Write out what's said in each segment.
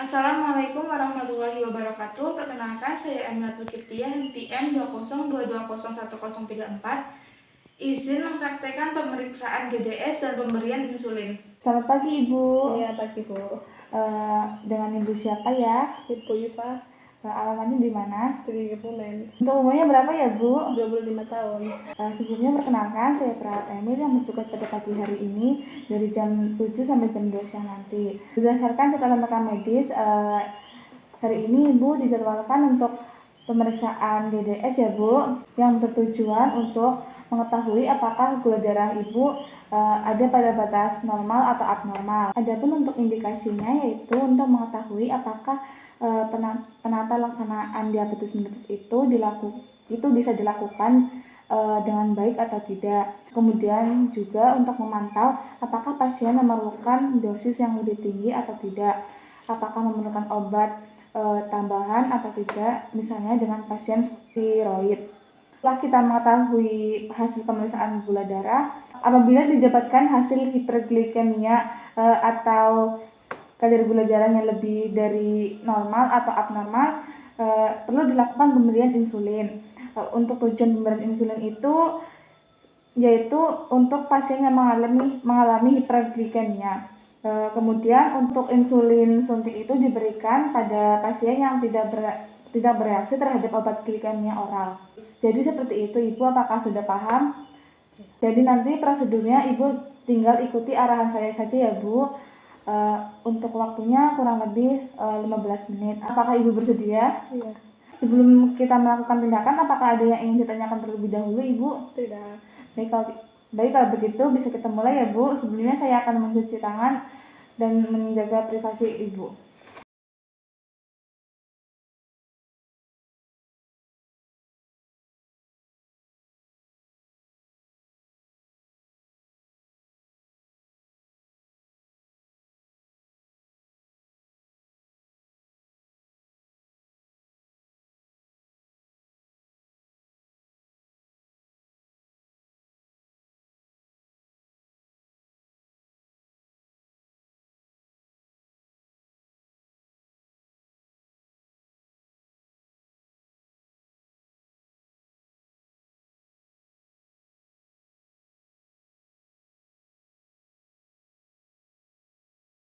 Assalamualaikum warahmatullahi wabarakatuh. Perkenalkan, saya Emilatul Kiptiah, NPM 202211034. Izin mempraktekkan pemeriksaan GDS dan pemberian insulin. Selamat pagi, Ibu. Iya, pagi, Bu. Dengan Ibu siapa ya? Ibu Iva, Alamatnya di mana? dari Kebumen. Untuk umurnya berapa ya, Bu? 25 tahun. Sebelumnya perkenalkan, saya Perawat Emil yang bertugas pada pagi hari ini dari jam 7 sampai jam 2 siang nanti. Berdasarkan catatan rekam medis, hari ini Ibu dijadwalkan untuk pemeriksaan GDS ya, Bu, yang bertujuan untuk mengetahui apakah gula darah Ibu ada pada batas normal atau abnormal. Adapun untuk indikasinya yaitu untuk mengetahui apakah penata laksanaan diabetes mellitus itu bisa dilakukan dengan baik atau tidak. Kemudian juga untuk memantau apakah pasien memerlukan dosis yang lebih tinggi atau tidak, apakah memerlukan obat tambahan atau tidak, misalnya dengan pasien tiroid. Setelah kita mengetahui hasil pemeriksaan gula darah, apabila didapatkan hasil hiperglikemia atau kadar gula darahnya lebih dari normal atau abnormal, perlu dilakukan pemberian insulin. Untuk tujuan pemberian insulin itu yaitu untuk pasien yang mengalami hiperglikemia. Kemudian untuk insulin suntik itu diberikan pada pasien yang tidak bereaksi terhadap obat glikemia oral. Jadi seperti itu, Ibu, apakah sudah paham? Jadi nanti prosedurnya Ibu tinggal ikuti arahan saya saja ya, Bu. Untuk waktunya kurang lebih 15 menit. Apakah Ibu bersedia? Iya. Sebelum kita melakukan tindakan, apakah ada yang ingin ditanyakan terlebih dahulu, Ibu? Tidak. Baik, kalau begitu bisa kita mulai ya, Bu. Sebelumnya saya akan mencuci tangan dan menjaga privasi Ibu.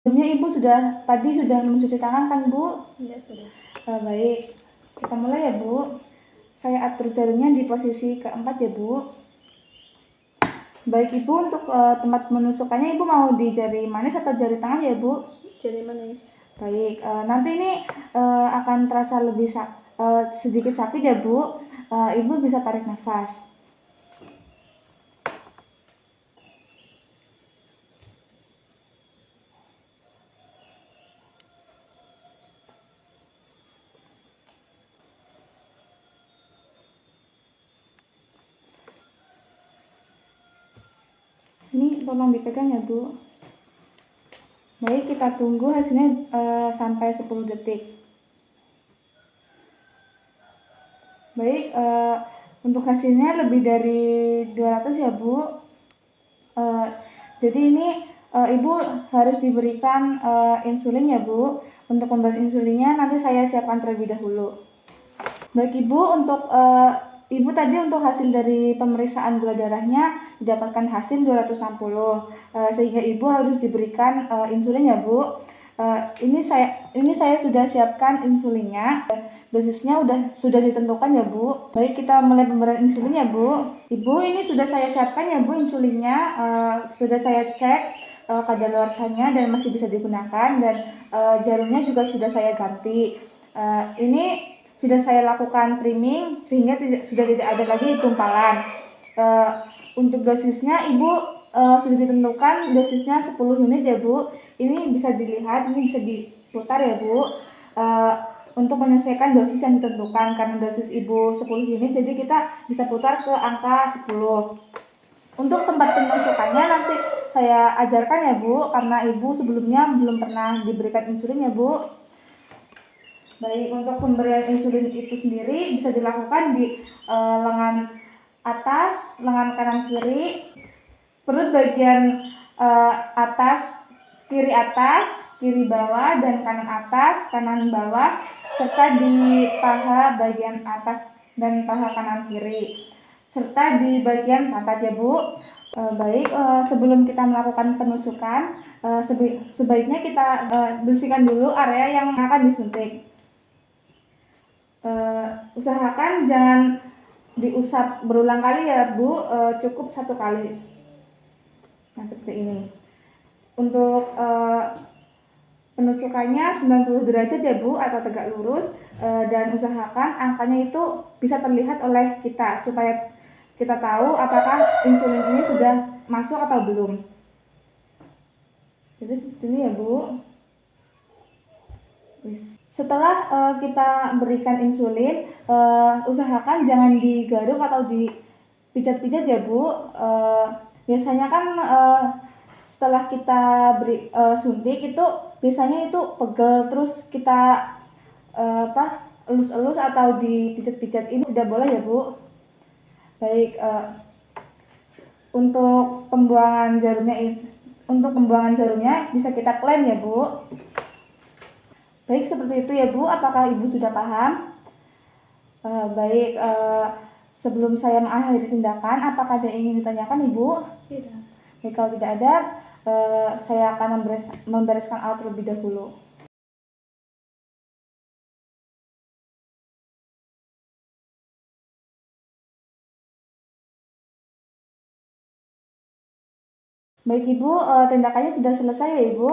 Sebelumnya Ibu tadi sudah mencuci tangan kan, Bu? Iya, sudah. Baik, kita mulai ya, Bu. Saya atur jarumnya di posisi keempat ya, Bu. Baik, Ibu, untuk tempat menusukannya Ibu mau di jari manis atau jari tengah ya, Bu? Jari manis. Baik, nanti ini akan terasa lebih sedikit sakit ya, Bu. Ibu bisa tarik nafas. Ini tolong dipegang ya, Bu. Baik, kita tunggu hasilnya sampai 10 detik. Baik, untuk hasilnya lebih dari 200 ya, Bu. Jadi ini Ibu harus diberikan insulin ya, Bu. Untuk pemberian insulinnya nanti saya siapkan terlebih dahulu. Baik, Ibu, untuk Ibu tadi untuk hasil dari pemeriksaan gula darahnya didapatkan hasil 260, sehingga Ibu harus diberikan insulin ya, Bu. Ini saya sudah siapkan insulinnya. Dosisnya sudah ditentukan ya, Bu. Baik, kita mulai pemberian insulin ya, Bu. Ibu, ini sudah saya siapkan ya, Bu, insulinnya. Sudah saya cek kadaluarsanya dan masih bisa digunakan, dan jarumnya juga sudah saya ganti. Ini sudah saya lakukan priming sehingga sudah tidak ada lagi gumpalan. Untuk dosisnya Ibu sudah ditentukan dosisnya 10 unit ya, Bu. Ini bisa dilihat, ini bisa diputar ya, Bu. Untuk menyesuaikan dosis yang ditentukan, karena dosis Ibu 10 unit jadi kita bisa putar ke angka 10. Untuk tempat penusukannya nanti saya ajarkan ya, Bu, karena Ibu sebelumnya belum pernah diberikan insulin ya, Bu. Baik, untuk pemberian insulin itu sendiri bisa dilakukan di lengan atas, lengan kanan kiri, perut bagian atas, kiri atas, kiri bawah dan kanan atas, kanan bawah, serta di paha bagian atas dan paha kanan kiri, serta di bagian pantat ya Bu. Sebelum kita melakukan penusukan, sebaiknya kita bersihkan dulu area yang akan disuntik. Usahakan jangan diusap berulang kali ya Bu, cukup 1 kali. Nah seperti ini. Untuk penusukannya 90 derajat ya Bu, atau tegak lurus, dan usahakan angkanya itu bisa terlihat oleh kita supaya kita tahu apakah insulin ini sudah masuk atau belum. Jadi seperti ini ya Bu. Setelah kita berikan insulin, usahakan jangan digaruk atau dipijat-pijat ya Bu. Biasanya kan setelah kita beri suntik itu biasanya itu pegel, terus kita elus-elus atau dipijat-pijat, ini tidak boleh ya Bu. Baik, untuk pembuangan jarumnya bisa kita klaim ya Bu. Baik, seperti itu ya Bu. Apakah Ibu sudah paham? Sebelum saya mengakhiri tindakan, apakah ada yang ingin ditanyakan Ibu? Tidak. Baik, kalau tidak ada, saya akan membereskan alat terlebih dahulu. Baik Ibu, tindakannya sudah selesai ya Ibu.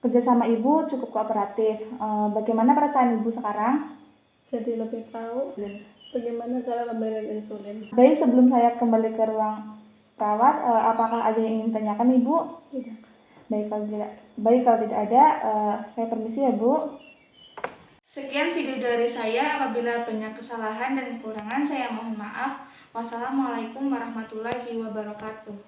Kerjasama Ibu cukup kooperatif. Bagaimana perasaan Ibu sekarang? Jadi lebih tahu bagaimana cara pemberian insulin. Baik, sebelum saya kembali ke ruang perawat, apakah ada yang ingin ditanyakan Ibu? Tidak. Baik, kalau tidak ada, saya permisi ya Bu. Sekian video dari saya. Apabila banyak kesalahan dan kekurangan, saya mohon maaf. Wassalamualaikum warahmatullahi wabarakatuh.